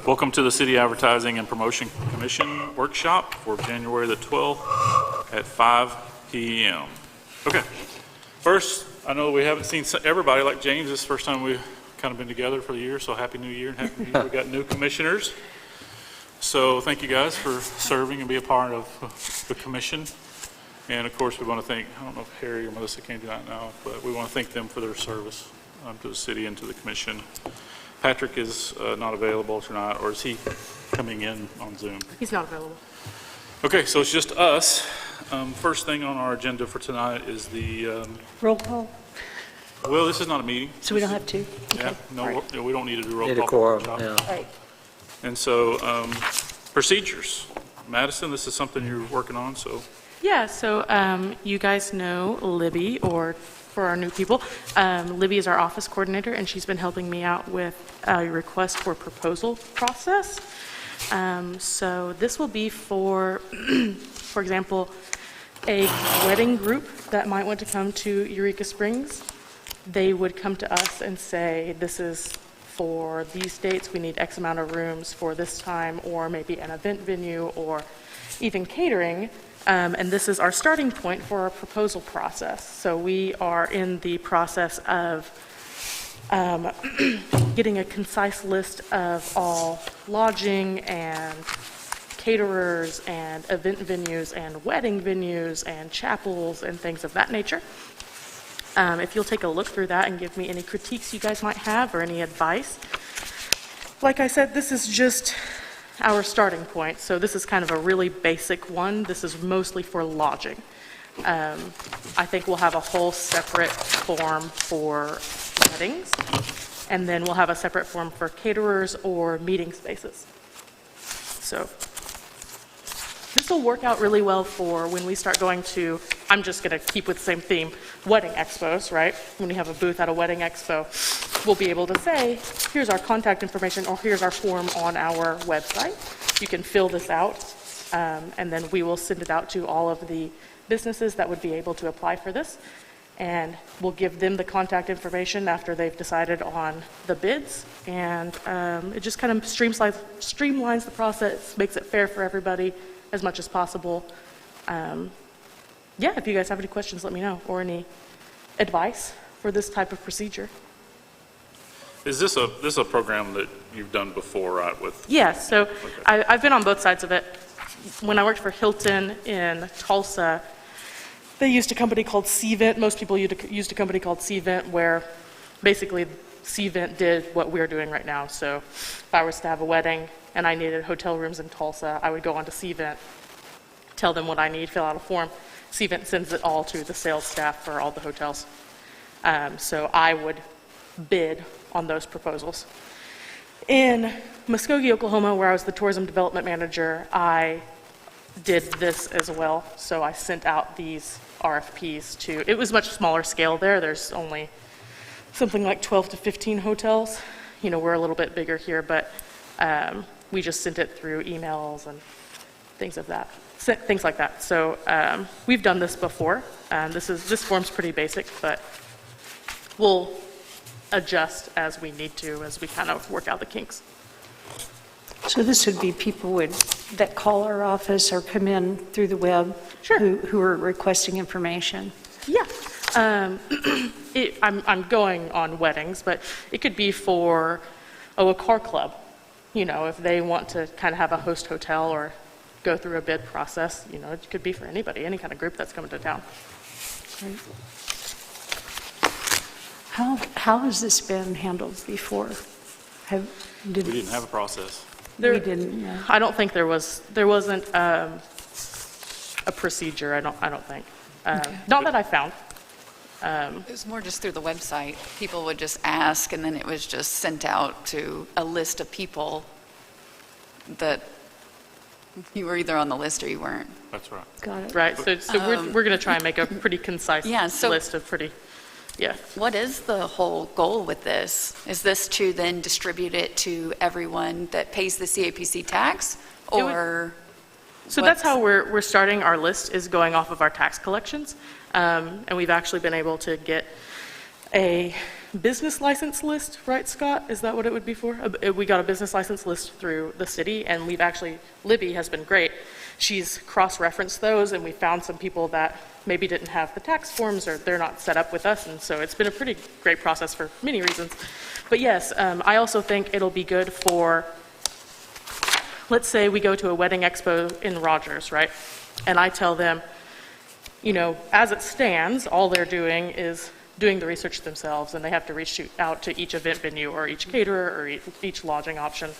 Welcome to the City Advertising and Promotion Commission Workshop for January the 12th at 5 p.m. Okay, first, I know we haven't seen everybody like James. This is the first time we've kind of been together for the year, so Happy New Year and Happy New Year. We got new commissioners. So thank you guys for serving and be a part of the commission. And of course, we want to thank, I don't know if Harry or Melissa came tonight now, but we want to thank them for their service to the city and to the commission. Patrick is not available tonight, or is he coming in on Zoom? He's not available. Okay, so it's just us. First thing on our agenda for tonight is the... Roll call, well, this is not a meeting. so we don't have to? Yeah, Okay. no, All right. we don't need to do roll Need a call. quorum, Job. yeah. All right. And so, procedures. Madison, this is something you're working on, so... Yeah, so you guys know Libby, or for our new people, Libby is our office coordinator, and she's been helping me out with a request for proposal process. So this will be for, for example, a wedding group that might want to come to Eureka Springs. They would come to us and say, this is for these dates, we need X amount of rooms for this time, or maybe an event venue, or even catering. And this is our starting point for our proposal process. So we are in the process of getting a concise list of all lodging and caterers and event venues and wedding venues and chapels and things of that nature. If you'll take a look through that and give me any critiques you guys might have or any advice. Like I said, this is just our starting point. So this is kind of a really basic one. This is mostly for lodging. I think we'll have a whole separate form for weddings, and then we'll have a separate form for caterers or meeting spaces. So this will work out really well for when we start going to, I'm just going to keep with the same theme, wedding expos, right? When we have a booth at a wedding expo, we'll be able to say, here's our contact information, or here's our form on our website. You can fill this out, and then we will send it out to all of the businesses that would be able to apply for this. And we'll give them the contact information after they've decided on the bids. And it just kind of streamlines the process, makes it fair for everybody as much as possible. Yeah, if you guys have any questions, let me know, or any advice for this type of procedure. Is this a program that you've done before, right? With Yeah, so I've been on both sides of it. When I worked for Hilton in Tulsa, they used a company called C-Vent. Most people used a company called C-Vent, where basically C-Vent did what we're doing right now. So if I was to have a wedding and I needed hotel rooms in Tulsa, I would go on to C-Vent, tell them what I need, fill out a form. C-Vent sends it all to the sales staff for all the hotels. So I would bid on those proposals. In Muskogee, Oklahoma, where I was the tourism development manager, I did this as well. So I sent out these RFPs to, it was much smaller scale there. There's only something like 12 to 15 hotels. You know, we're a little bit bigger here, but we just sent it through emails and things like that. So we've done this before. This form's pretty basic, but we'll adjust as we need to, as we kind of work out the kinks. So this would be people that call our office or come in through the web. Sure. Who are requesting information. Yeah. I'm going on weddings, but it could be for, a car club. You know, if they want to kind of have a host hotel or go through a bid process, you know, it could be for anybody, any kind of group that's coming to town. Right. How has this been handled before? we didn't have a process. We didn't, yeah. I don't think there wasn't a procedure. I don't think. Okay. Not that I found. It was more just through the website. People would just ask, and then it was just sent out to a list of people that you were either on the list or you weren't. That's right. Got it. Right. So we're going to try and make a pretty concise Yeah, so- list of pretty. Yeah. What is the whole goal with this? Is this to then distribute it to everyone that pays the CAPC tax, or? So that's how we're starting our list, is going off of our tax collections. And we've actually been able to get a business license list, right, Scott? Is that what it would be for? We got a business license list through the city, and we've actually, Libby has been great. She's cross-referenced those, and we found some people that maybe didn't have the tax forms or they're not set up with us, and so it's been a pretty great process for many reasons. But yes, I also think it'll be good for, let's say we go to a wedding expo in Rogers, right? And I tell them, you know, as it stands, all they're doing is doing the research themselves, and they have to reach out to each event venue or each caterer or each lodging option.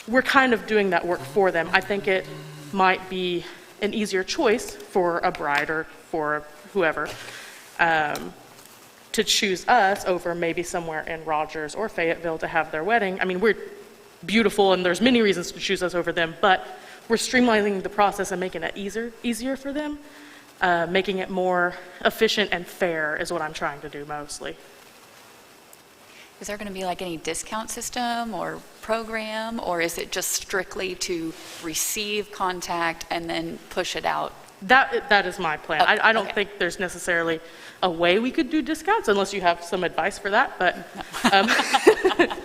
We're kind of doing that work for them. I think it might be an easier choice for a bride or for whoever to choose us over maybe somewhere in Rogers or Fayetteville to have their wedding. I mean, we're beautiful, and there's many reasons to choose us over them, but we're streamlining the process and making it easier for them. Making it more efficient and fair is what I'm trying to do mostly. Is there going to be like any discount system or program, or is it just strictly to receive contact and then push it out? That is my plan. Oh, I don't okay. think there's necessarily a way we could do discounts unless you have some advice for that, but I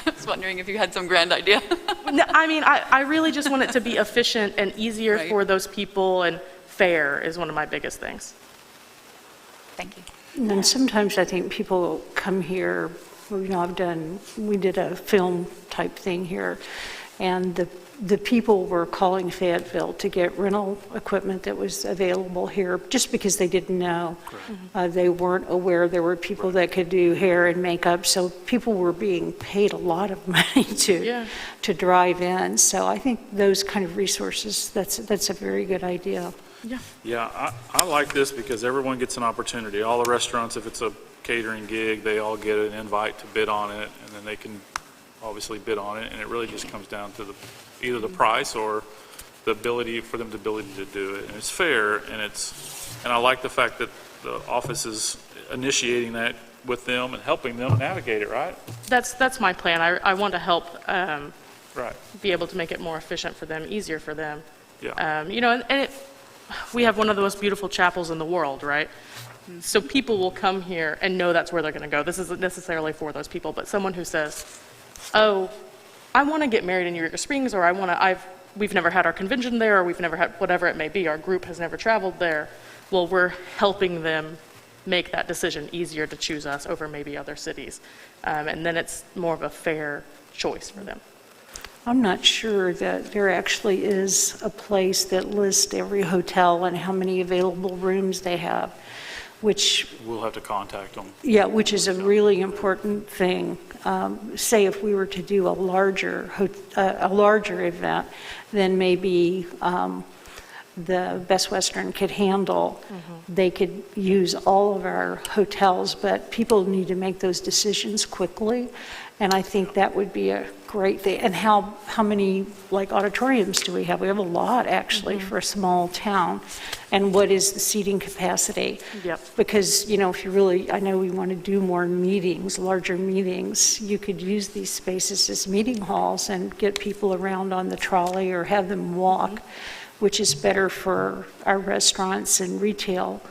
was wondering if you had some grand idea. no, I mean, I really just want it to be efficient and easier Right. for those people, and fair is one of my biggest things. Thank you. And then sometimes I think people come here, you know, we did a film type thing here, and the people were calling Fayetteville to get rental equipment that was available here just because they didn't know. They weren't aware there were people that could do hair and makeup, so people were being paid a lot of money to drive in. So I think those kind of resources, that's a very good idea. Yeah, I like this because everyone gets an opportunity. All the restaurants, if it's a catering gig, they all get an invite to bid on it, and then they can obviously bid on it, and it really just comes down to either the price or the ability for them to do it. And it's fair, and I like the fact that the office is initiating that with them and helping them navigate it, right? That's my plan. I want to help Right. be able to make it more efficient for them, easier for them. Yeah. You know, and we have one of the most beautiful chapels in the world, right? So people will come here and know that's where they're going to go. This isn't necessarily for those people, but someone who says, oh, I want to get married in Eureka Springs, or we've never had our convention there, or we've never had whatever it may be, our group has never traveled there. Well, we're helping them make that decision easier to choose us over maybe other cities. And then it's more of a fair choice for them. I'm not sure that there actually is a place that lists every hotel and how many available rooms they have, which We'll have to contact them. Yeah, which is a really important thing. Say if we were to do a larger event, then maybe the Best Western could handle, they could use all of our hotels, but people need to make those decisions quickly, and I think that would be a great thing. And how many, like, auditoriums do we have? We have a lot, actually, for a small town. And what is the seating capacity? Yep. Because, you know, if you really, I know we want to do more meetings, larger meetings, you could use these spaces as meeting halls and get people around on the trolley or have them walk, which is better for our restaurants and retail.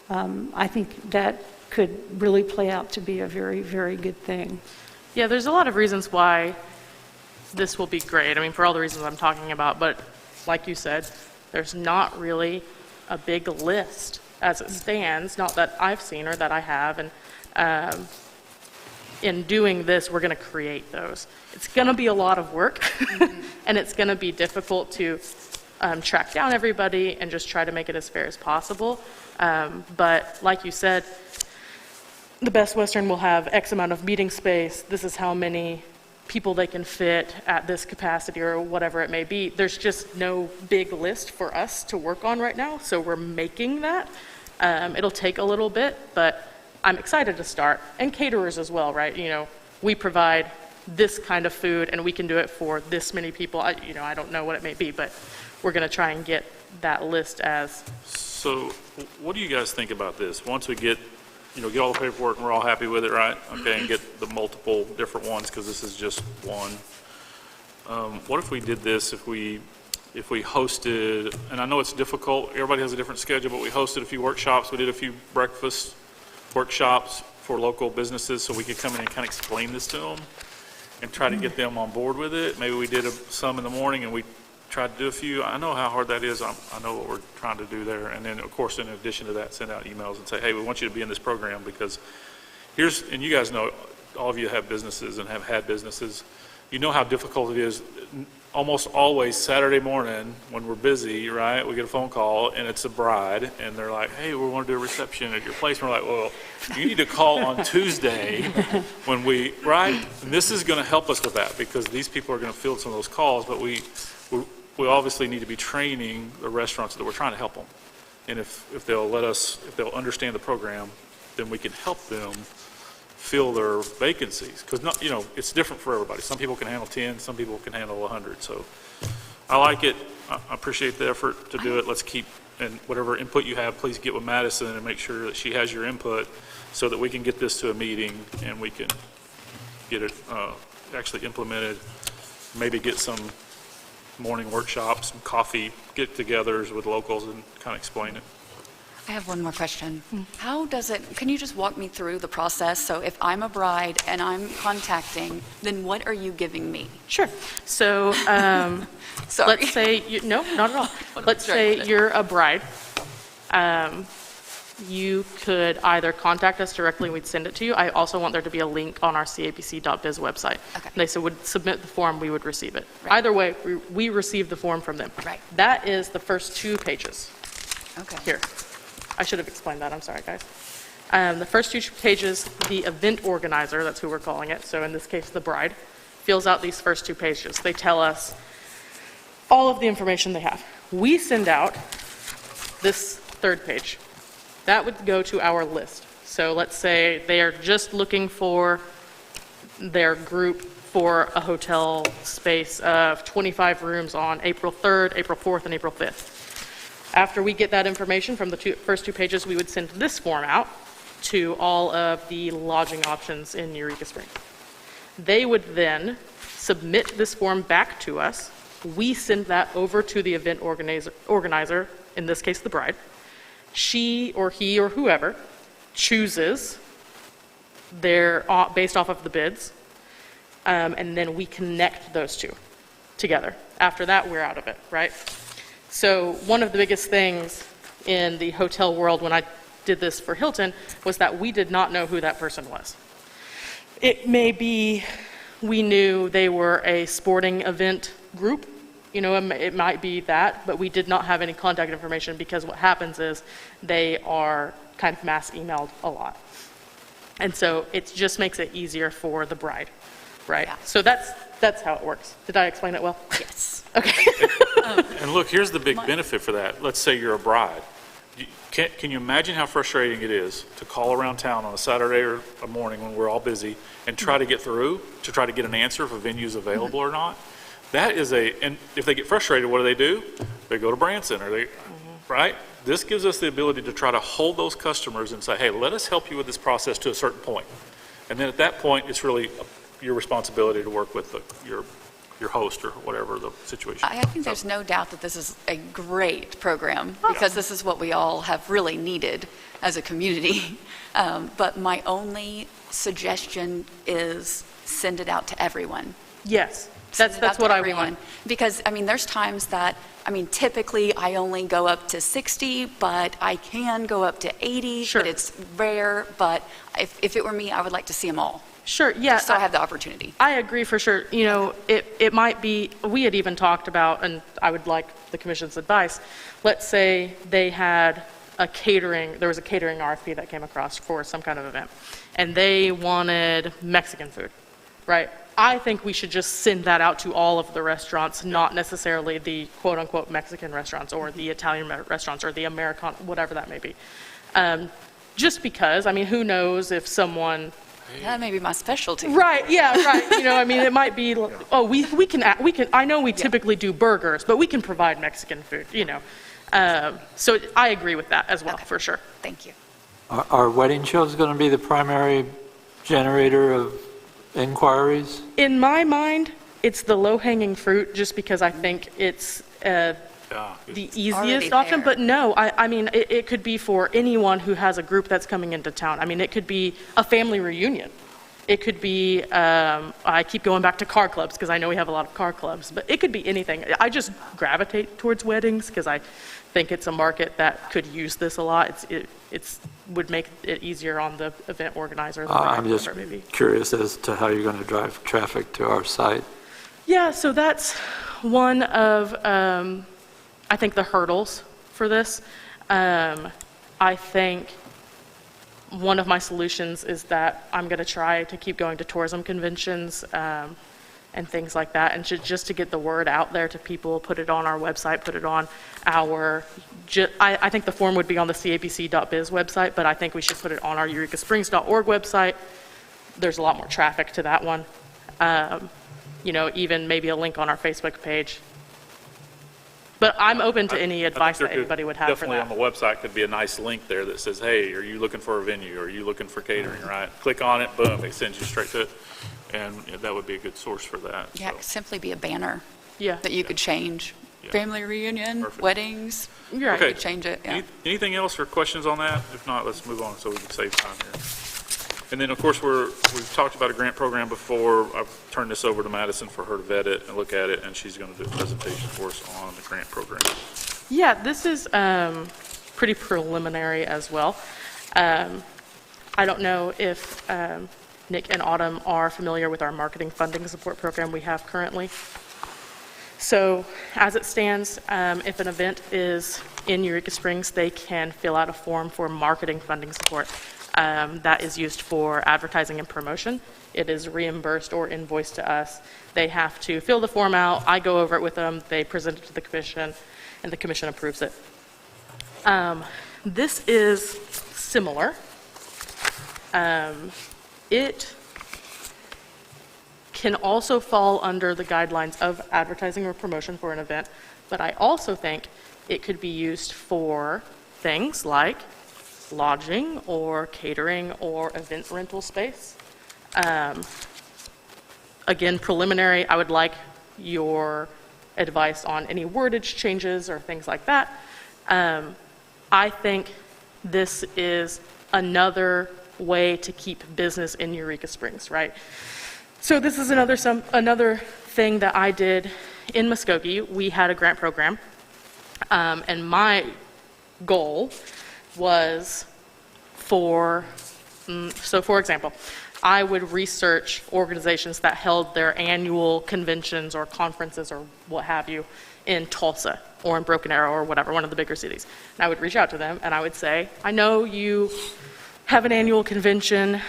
I think that could really play out to be a very, very good thing. Yeah, there's a lot of reasons why this will be great. I mean, for all the reasons I'm talking about, but like you said, there's not really a big list as it stands, not that I've seen or that I have, and in doing this, we're going to create those. It's going to be a lot of work, and it's going to be difficult to track down everybody and just try to make it as fair as possible. But like you said, the Best Western will have X amount of meeting space. This is how many people they can fit at this capacity or whatever it may be. There's just no big list for us to work on right now, so we're making that. It'll take a little bit, but I'm excited to start. And caterers as well, right? You know, we provide this kind of food and we can do it for this many people. I don't know what it may be, but we're going to try and get that list as. So what do you guys think about this? Once we get all the paperwork and we're all happy with it, right? Okay, and get the multiple different ones, because this is just one. What if we did this, if we hosted, and I know it's difficult, everybody has a different schedule, but we hosted a few workshops, we did a few breakfast workshops, for local businesses so we could come in and kind of explain this to them and try to get them on board with it. Maybe we did some in the morning and we tried to do a few. I know how hard that is. I know what we're trying to do there. And then, of course, in addition to that, send out emails and say, hey, we want you to be in this program because and you guys know, all of you have businesses and have had businesses. You know how difficult it is. Almost always Saturday morning when we're busy, right, we get a phone call and it's a bride and they're like, hey, we want to do a reception at your place. And we're like, well, you need to call on Tuesday when right? And this is going to help us with that because these people are going to field some of those calls, but we obviously need to be training the restaurants that we're trying to help them. And if they'll understand the program, then we can help them fill their vacancies. Because, it's different for everybody. Some people can handle 10, some people can handle 100. So I like it. I appreciate the effort to do it. Let's keep, and whatever input you have, please get with Madison and make sure that she has your input so that we can get this to a meeting and we can get it actually implemented. Maybe get some morning workshops, some coffee get-togethers with locals and kind of explain it. I have one more question. Can you just walk me through the process? So if I'm a bride and I'm contacting, then what are you giving me? Sure. So Sorry. let's say, no, not at all. What Let's am I trying to say do? you're a bride. You could either contact us directly and we'd send it to you. I also want there to be a link on our CAPC.biz website. Okay. They would submit the form, we would receive it. Right. Either way, we receive the form from them. Right. That is the first 2 pages. Okay. Here. I should have explained that, I'm sorry, guys. The first 2 pages, the event organizer, that's who we're calling it, so in this case, the bride, fills out these first 2 pages. They tell us all of the information they have. We send out this 3rd page. That would go to our list. So let's say they are just looking for their group for a hotel space of 25 rooms on April 3rd, April 4th, and April 5th. After we get that information from the first 2 pages, we would send this form out to all of the lodging options in Eureka Springs. They would then submit this form back to us. We send that over to the event organizer, in this case the bride. She or he or whoever chooses based off of the bids, and then we connect those 2 together. After that, we're out of it, right? So one of the biggest things in the hotel world when I did this for Hilton was that we did not know who that person was. It may be we knew they were a sporting event group, it might be that, but we did not have any contact information because what happens is they are kind of mass emailed a lot. And so it just makes it easier for the bride, right? Yeah. So that's how it works. Did I explain it well? Yes. Okay. And look, here's the big benefit for that. Let's say you're a bride. Can you imagine how frustrating it is to call around town on a Saturday or a morning when we're all busy and try to get through, to try to get an answer if a venue's available or not? That is and if they get frustrated, what do? They go to Branson right? This gives us the ability to try to hold those customers and say, hey, let us help you with this process to a certain point. And then at that point, it's really your responsibility to work with your host or whatever the situation. I think there's no doubt that this is a great program because this is what we all have really needed as a community. But my only suggestion is send it out to everyone. Yes. Send it out That's to what I everyone. want. Because, there's times that, typically I only go up to 60, but I can go up to 80, Sure. but it's rare. But if it were me, I would like to see them all. Sure, yeah. So I have the opportunity. I agree for sure. It might be, we had even talked about, and I would like the commission's advice, let's say they had there was a catering RFP that came across for some kind of event, and they wanted Mexican food, right? I think we should just send that out to all of the restaurants, not necessarily the quote-unquote Mexican restaurants or the Italian restaurants or the American, whatever that may be. Just because, who knows if someone... That may be my specialty. Right, yeah, right. It might be, we can, I know we typically do burgers, but we can provide Mexican food, So I agree with that as well, Okay. for sure. Thank you. Are wedding shows going to be the primary generator of inquiries? In my mind, it's the low-hanging fruit, just because I think it's At the already easiest option, there. but no, I mean, it could be for anyone who has a group that's coming into town. I mean, it could be a family reunion. It could be, I keep going back to car clubs because I know we have a lot of car clubs, but it could be anything. I just gravitate towards weddings because I think it's a market that could use this a lot. It's would make it easier on the event organizer. I'm just curious as to how you're going to drive traffic to our site. Yeah, so that's one of, I think, the hurdles for this. I think one of my solutions is that I'm going to try to keep going to tourism conventions and things like that, and just to get the word out there to people, put it on our website, put it on our, I think the form would be on the CAPC.biz website, but I think we should put it on our EurekaSprings.org website. There's a lot more traffic to that one. Even maybe a link on our Facebook page. But I'm open to any advice that anybody would have for Definitely that. on the website could be a nice link there that says, hey, are you looking for a venue? Are you looking for catering, right? Click on it, boom, it sends you straight to it. And that would be a good source for that. Yeah, it could simply be a banner Yeah. that you could change. Yeah. Family reunion, Perfect. weddings, You're right. Okay. you could change it, yeah. Anything else or questions on that? If not, let's move on so we can save time here. And then, of course, we've talked about a grant program before. I've turned this over to Madison for her to vet it and look at it, and she's going to do a presentation for us on the grant program. Yeah, this is pretty preliminary as well. I don't know if Nick and Autumn are familiar with our marketing funding support program we have currently. So as it stands, if an event is in Eureka Springs, they can fill out a form for marketing funding support. That is used for advertising and promotion. It is reimbursed or invoiced to us. They have to fill the form out. I go over it with them. They present it to the commission, and the commission approves it. This is similar. It can also fall under the guidelines of advertising or promotion for an event, but I also think it could be used for things like lodging or catering or event rental space. Again, preliminary, I would like your advice on any wordage changes or things like that. I think this is another way to keep business in Eureka Springs, right? So this is another thing that I did in Muskogee. We had a grant program, and my goal was for example, I would research organizations that held their annual conventions or conferences or what have you in Tulsa or in Broken Arrow or whatever, one of the bigger cities. And I would reach out to them and I would say, I know you have an annual convention.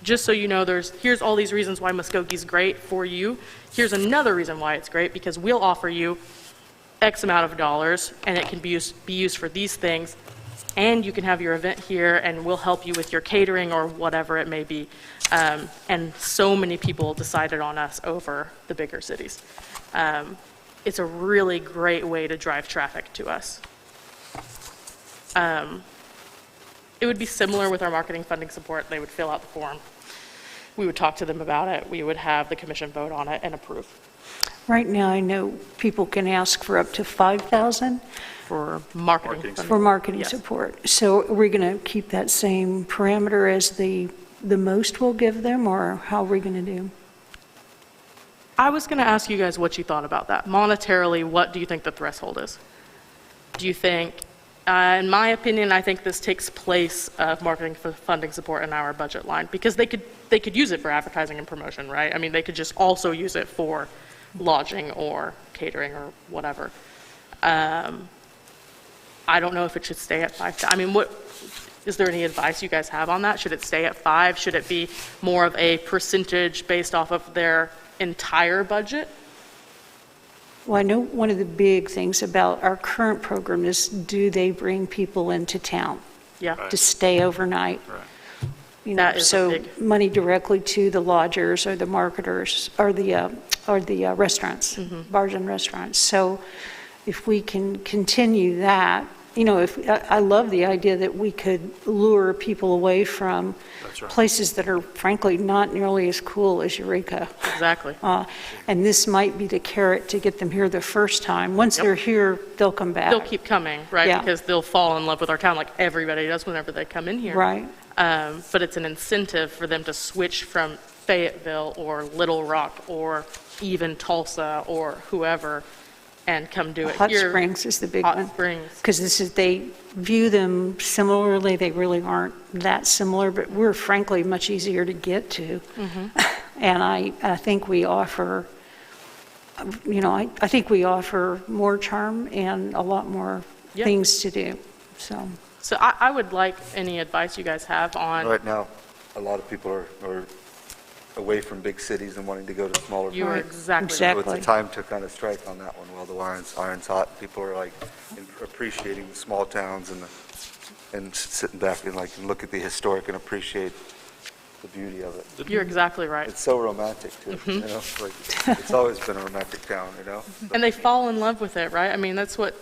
Just so you know, here's all these reasons why Muskogee's great for you. Here's another reason why it's great, because we'll offer you X amount of dollars, and it can be used for these things, and you can have your event here, and we'll help you with your catering or whatever it may be. And so many people decided on us over the bigger cities. It's a really great way to drive traffic to us. It would be similar with our marketing funding support. They would fill out the form. We would talk to them about it. We would have the commission vote on it and approve. Right now, I know people can ask for up to $5,000 For marketing funding. for marketing Yes. support. So are we going to keep that same parameter as the most we'll give them, or how are we going to do? I was going to ask you guys what you thought about that. Monetarily, what do you think the threshold is? Do you think, in my opinion, I think this takes place of marketing funding support in our budget line, because they could use it for advertising and promotion, right? I mean, they could just also use it for lodging or catering or whatever. I don't know if it should stay at 5. I mean, is there any advice you guys have on that? Should it stay at 5? Should it be more of a percentage based off of their entire budget? Well, I know one of the big things about our current program is, do they bring people into town Yeah. to stay overnight? Right. You know, That is a so big- money directly to the lodgers or the marketers or the restaurants, bars and restaurants. So if we can continue that, I love the idea that we could lure people away from That's right. places that are frankly not nearly as cool as Eureka. Exactly. And this might be the carrot to get them here the first time. Once Yep. they're here, they'll come back. They'll keep coming, right? Yeah. Because they'll fall in love with our town like everybody does whenever they come in here. Right. But it's an incentive for them to switch from Fayetteville or Little Rock or even Tulsa or whoever and come do it Hot here. Springs is the big Hot one. Springs. Because they view them similarly. They really aren't that similar, but we're frankly much easier to get to. And I think we offer, I think we offer more charm and a lot more Yeah. things to do, so. So I would like any advice you guys have on, Right now, a lot of people are away from big cities and wanting to go to smaller you are places. exactly right. So Exactly. it's a time to kind of strike on that one while the iron's hot. People are like appreciating the small towns and sitting back and look at the historic and appreciate the beauty of it. You're exactly right. It's so romantic too, it's always been a romantic town, And they fall in love with it, right? I mean, that's what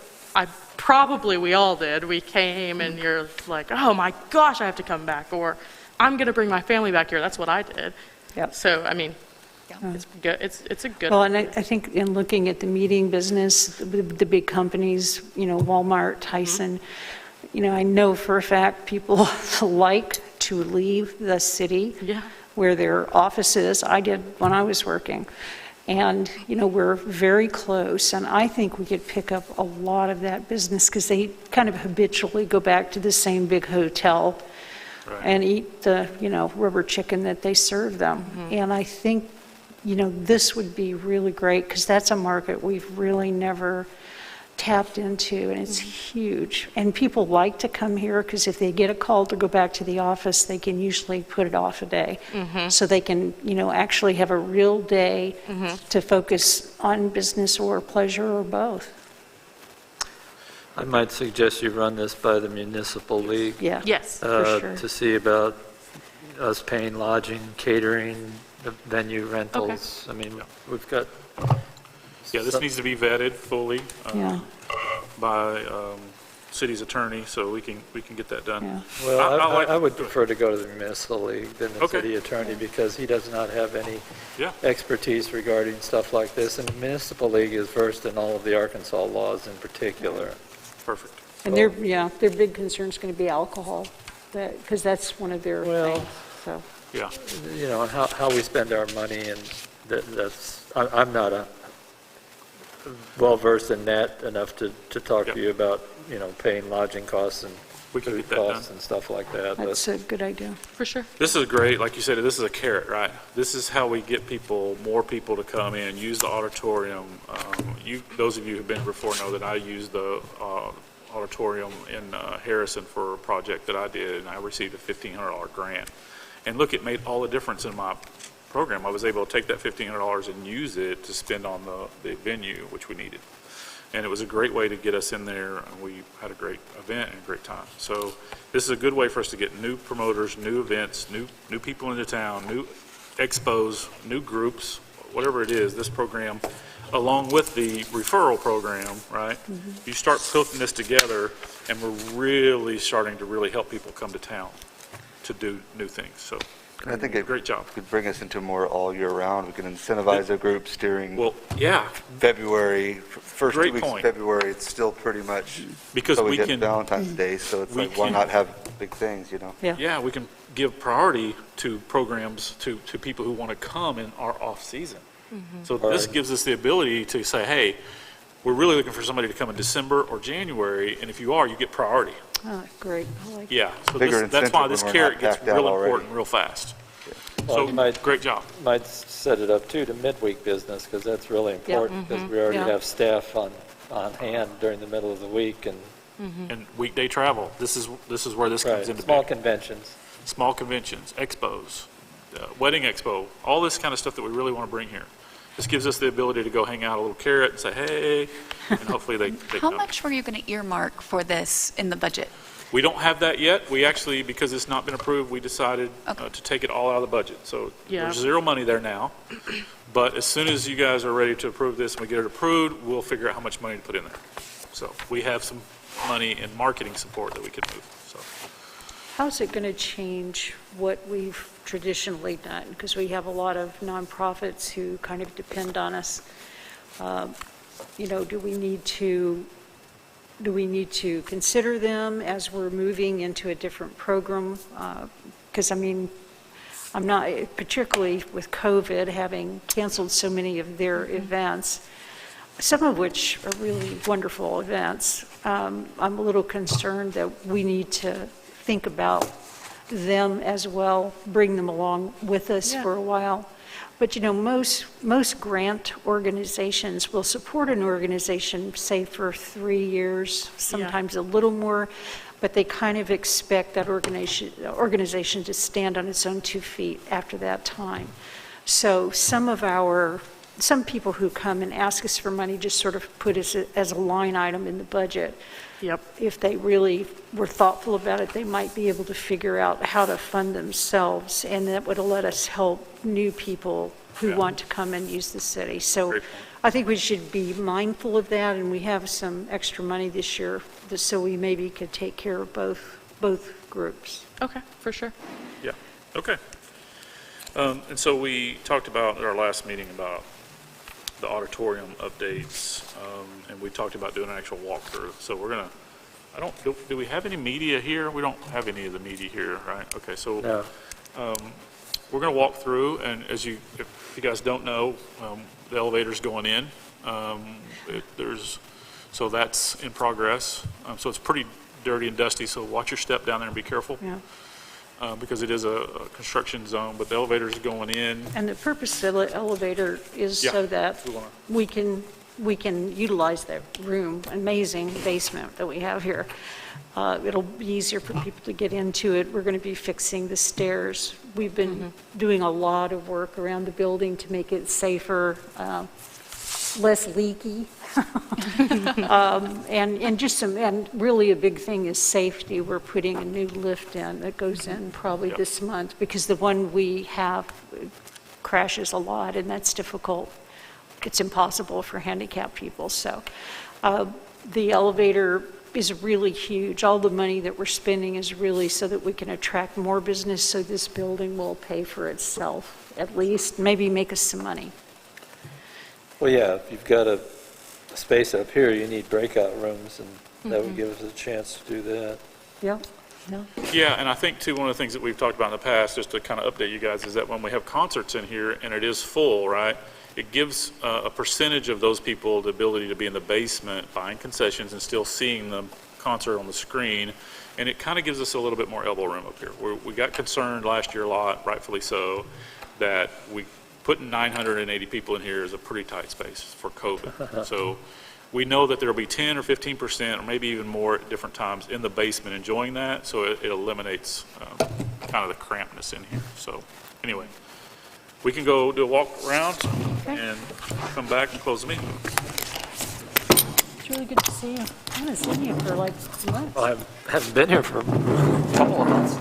we all did. We came and you're like, oh my gosh, I have to come back. Or I'm going to bring my family back here. That's what I did. Yep. So, I mean, it's good. It's a good. Well, and I think in looking at the meeting business, the big companies, Walmart, Tyson, I know for a fact people like to leave the city Yeah. where their office is. I did when I was working. And, we're very close, and I think we could pick up a lot of that business because they kind of habitually go back to the same big hotel and eat the, rubber chicken that they serve them. And I think, this would be really great because that's a market we've really never tapped into, and it's huge. And people like to come here because if they get a call to go back to the office, they can usually put it off a day. So they can, actually have a real day to focus on business or pleasure or both. I might suggest you run this by the municipal league. Yeah. Yes. For sure. To see about us paying lodging, catering, the venue rentals. I mean, we've got. Yeah, this needs to be vetted fully Yeah. by city's attorney, so we can get that done. Yeah. Well, I would prefer to go to the municipal league than the Okay. city attorney because he does not have any Yeah. expertise regarding stuff like this. And the municipal league is versed in all of the Arkansas laws in particular. Perfect. And their big concern is going to be alcohol, because that's one of their Well- things, so. Yeah. And how we spend our money, and I'm not well-versed in that enough to talk Yep. to you about, paying lodging costs and We can food get that done. costs and stuff like that. That's a good idea. For sure. This is great, like you said, this is a carrot, right? This is how we get more people to come in, use the auditorium. Those of you who've been before know that I used the auditorium in Harrison for a project that I did, and I received a $1,500 grant. And look, it made all the difference in my program. I was able to take that $1,500 and use it to spend on the venue, which we needed. And it was a great way to get us in there, and we had a great event and a great time. So this is a good way for us to get new promoters, new events, new people into town, new expos, new groups, whatever it is, this program, along with the referral program, right? You start putting this together, and we're really starting to really help people come to town to do new things. So I think it great job. could bring us into more all year round. We can incentivize our groups during Well, yeah, February, first Great 2 weeks of point. February. It's still pretty much because till we we get can. Valentine's Day, so it's we like, why can- not have big things, Yeah, we can give priority to programs, to people who want to come in our off-season. So this Right. gives us the ability to say, hey, we're really looking for somebody to come in December or January, and if you are, you get priority. Oh, great. I like Yeah, so Bigger that's why incentive this when we're carrot not gets tapped out real already. important real fast. Well, So, you might great job. set it up too to midweek business because that's really important because we already Yeah. have staff on hand during the middle of the week and And weekday travel, this is where this comes into small play. conventions. Small conventions, expos, wedding expo, all this kind of stuff that we really want to bring here. This gives us the ability to go hang out a little carrot and say, hey, and hopefully they How come. much were you going to earmark for this in the budget? We don't have that yet. We actually, because it's not been approved, we decided Okay. to take it all out of the budget. So Yeah. there's zero money there now. But as soon as you guys are ready to approve this and we get it approved, we'll figure out how much money to put in there. So we have some money in marketing support that we could move, so. How's it going to change what we've traditionally done? Because we have a lot of nonprofits who kind of depend on us. Do we need to consider them as we're moving into a different program? Because I'm not, particularly with COVID, having canceled so many of their events, some of which are really wonderful events. I'm a little concerned that we need to think about them as well, bring them along with us for a while. But most grant organizations will support an organization, say, for 3 years, sometimes a little more, but they kind of expect that organization to stand on its own 2 feet after that time. So some people who come and ask us for money just sort of put it as a line item in the budget. Yep. If they really were thoughtful about it, they might be able to figure out how to fund themselves, and that would let us help new people who want to come and use the city. So I think we should be mindful of that, and we have some extra money this year, so we maybe could take care of both groups. Okay, for sure. Yeah, okay. And so we talked about at our last meeting about the auditorium updates, and we talked about doing an actual walkthrough. So we're gonna, do we have any media here? We don't have any of the media here, right? Okay, so No. we're gonna walk through, and if you guys don't know, the elevator's going in. So that's in progress. So it's pretty dirty and dusty, so watch your step down there and be careful. Yeah. Because it is a construction zone, but the elevator's going in. And the purpose of the elevator is so that we can utilize that room, amazing basement that we have here. It'll be easier for people to get into it. We're going to be fixing the stairs. We've been doing a lot of work around the building to make it safer, less leaky. And really a big thing is safety. We're putting a new lift in that goes in probably this month, because the one we have crashes a lot, and that's difficult. It's impossible for handicapped people. So the elevator is really huge. All the money that we're spending is really so that we can attract more business, so this building will pay for itself, at least, maybe make us some money. Well, yeah, if you've got a space up here, you need breakout rooms, and that would give us a chance to do that. Yeah. No. Yeah, and I think too, one of the things that we've talked about in the past, just to kind of update you guys, is that when we have concerts in here and it is full, right, it gives a percentage of those people the ability to be in the basement buying concessions and still seeing the concert on the screen, and it kind of gives us a little bit more elbow room up here. We got concerned last year a lot, rightfully so, that putting 980 people in here is a pretty tight space for COVID. So we know that there will be 10 or 15% or maybe even more at different times in the basement enjoying that, so it eliminates kind of the crampedness in here. So anyway, we can go do a walk around and come back and close the meeting. It's really good to see you. I haven't seen you for like months. Well, I haven't been here for a couple of months.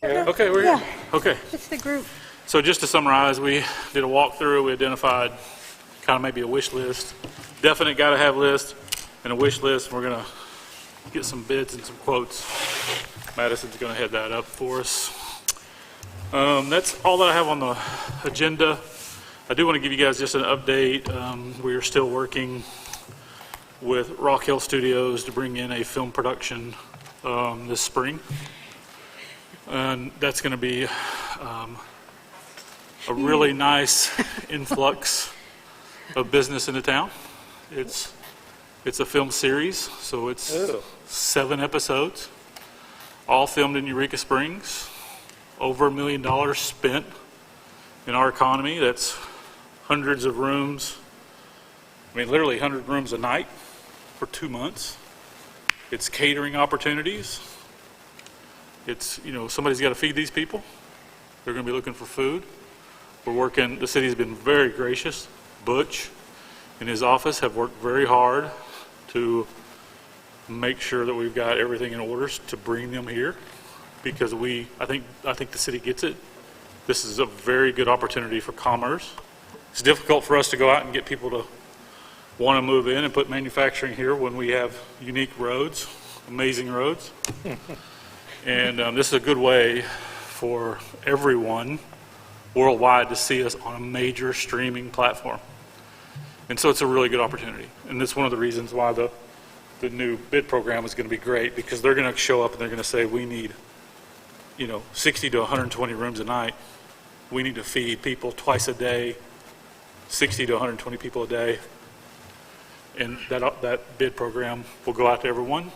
Okay, we're here. Okay. It's the group. So just to summarize, we did a walkthrough, we identified kind of maybe a wish list, definite gotta have list, and a wish list. We're gonna get some bids and some quotes. Madison's gonna head that up for us. That's all that I have on the agenda. I do want to give you guys just an update. We are still working with Rock Hill Studios to bring in a film production this spring. And that's going to be a really nice influx of business into town. It's a film series, so it's 7 episodes, all filmed in Eureka Springs. Over $1 million spent in our economy. That's hundreds of rooms. I mean, literally 100 rooms a night for 2 months. It's catering opportunities. It's, somebody's got to feed these people. They're going to be looking for food. We're working, the city's been very gracious. Butch and his office have worked very hard to make sure that we've got everything in order to bring them here, because I think the city gets it. This is a very good opportunity for commerce. It's difficult for us to go out and get people to want to move in and put manufacturing here when we have unique roads, amazing roads. And this is a good way for everyone worldwide to see us on a major streaming platform. And so it's a really good opportunity. And that's one of the reasons why the new bid program is going to be great, because they're going to show up and they're going to say, we need 60 to 120 rooms a night. We need to feed people twice a day, 60 to 120 people a day. And that bid program will go out to everyone.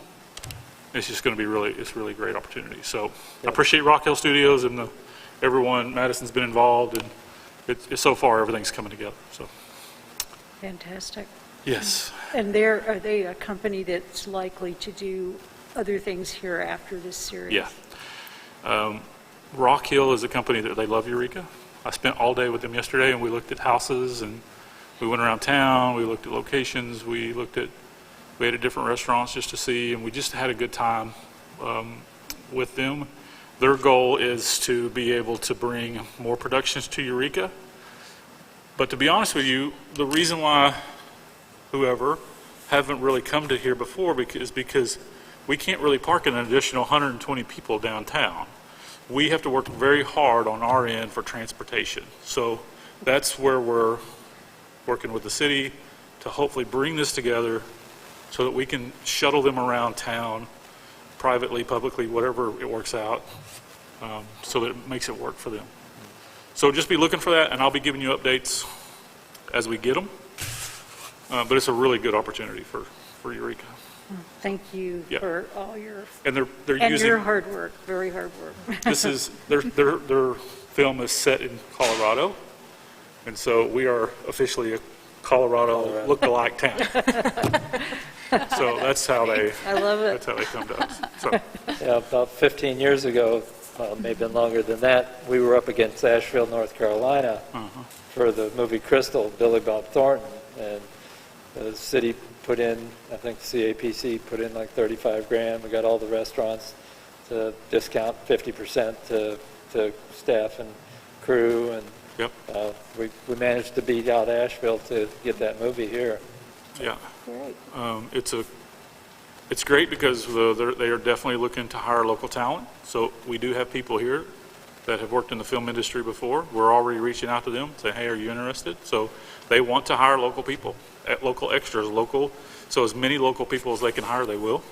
It's just going to be really great opportunity. So I appreciate Rock Hill Studios and everyone. Madison's been involved, and it's so far everything's coming together. So Fantastic. yes. And are they a company that's likely to do other things here after this series? Yeah. Rock Hill is a company that they love Eureka. I spent all day with them yesterday, and we looked at houses, and we went around town, we looked at locations, we ate at different restaurants just to see, and we just had a good time with them. Their goal is to be able to bring more productions to Eureka. But to be honest with you, the reason why whoever haven't really come to here before is because we can't really park an additional 120 people downtown. We have to work very hard on our end for transportation. So that's where we're working with the city to hopefully bring this together so that we can shuttle them around town, privately, publicly, whatever it works out, so that it makes it work for them. So just be looking for that, and I'll be giving you updates as we get them. But it's a really good opportunity for Eureka. Thank you Yeah. for all your, And they're and using your hard work, very hard work. this is their film is set in Colorado, and so we are officially a Colorado look-alike town. So that's how they I love it. that's how they come to us. So Yeah, about 15 years ago, well, maybe longer than that, we were up against Asheville, North Carolina for the movie Crystal, Billy Bob Thornton, and the city put in, I think CAPC put in like 35 grand. We got all the restaurants to discount 50% to staff and crew, and yep, we managed to beat out Asheville to get that movie here. yeah. Great. It's great because they are definitely looking to hire local talent. So we do have people here that have worked in the film industry before. We're already reaching out to them, saying, hey, are you interested? So they want to hire local people, local extras, local. So as many local people as they can hire, they will,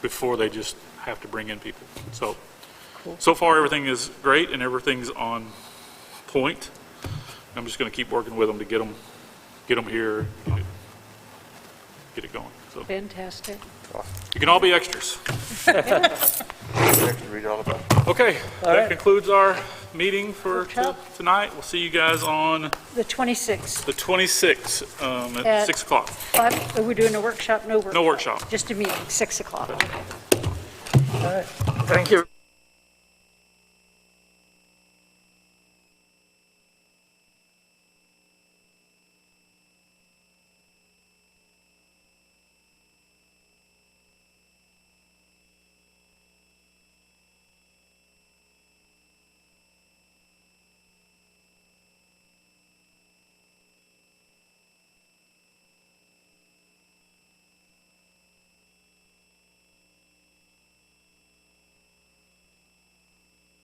before they just have to bring in people. So, So far everything is great and everything's on point. I'm just going to keep working with them to get them here, get it going. So Fantastic. you can all be extras. I can read all about it. Okay, that right. concludes our meeting for Workshop. tonight. We'll see you guys on The 26th. the 26th at At- 6 o'clock. Are we doing a workshop? No workshop? No workshop. Just a meeting, 6 o'clock. Okay. All right. Thank you.